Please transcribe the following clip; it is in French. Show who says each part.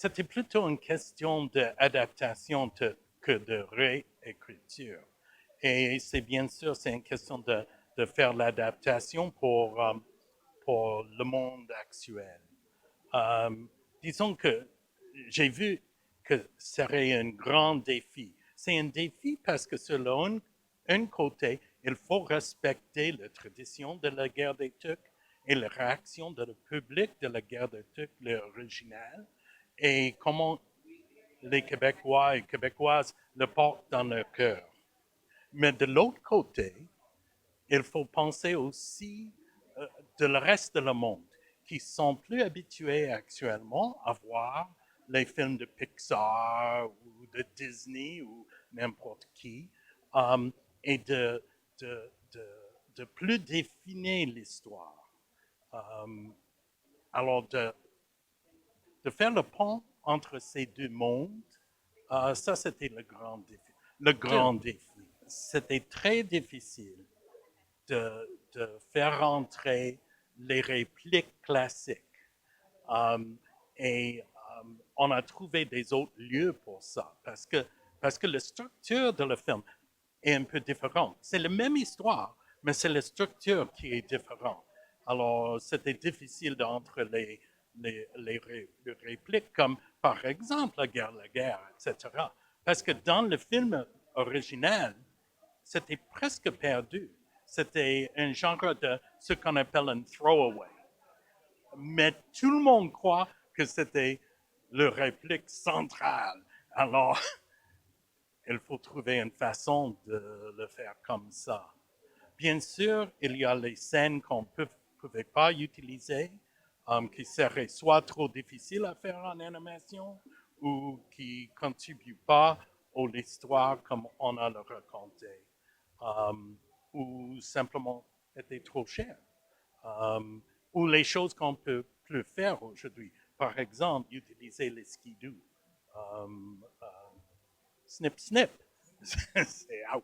Speaker 1: c'était plutôt une question d'adaptation que de réécriture. Et c'est bien sûr, c'est une question de faire l'adaptation pour le monde actuel. Euh, disons que j'ai vu que ce serait un grand défi. C'est un défi parce que sur un côté, il faut respecter la tradition de la guerre des Tucs et la réaction de le public de la guerre des Tucs, l'original, et comment les Québécois et Québécoises le portent dans leur cœur. Mais de l'autre côté, il faut penser aussi de le reste du monde qui sont plus habitués actuellement à voir les films de Pixar ou de Disney ou n'importe qui et de, de, de plus définir l'histoire. Euh, alors, de faire le pont entre ces deux mondes, ça, c'était le grand défi. Le grand défi. C'était très difficile de faire rentrer les répliques classiques. Um, et on a trouvé des autres lieux pour ça, parce que la structure de le film est un peu différente. C'est la même histoire, mais c'est la structure qui est différente. Alors, c'était difficile d'entre les répliques, comme par exemple la guerre, etc. Parce que dans le film original, c'était presque perdu. C'était un genre de ce qu'on appelle un throwaway. Mais tout le monde croit que c'était le réplique centrale. Alors, il faut trouver une façon de le faire comme ça. Bien sûr, il y a les scènes qu'on ne pouvait pas utiliser, qui seraient soit trop difficiles à faire en animation ou qui ne contribuent pas à l'histoire comme on a le raconté, ou simplement étaient trop chères, ou les choses qu'on ne peut plus faire aujourd'hui. Par exemple, utiliser les skidoo. Snip, snip, c'est out.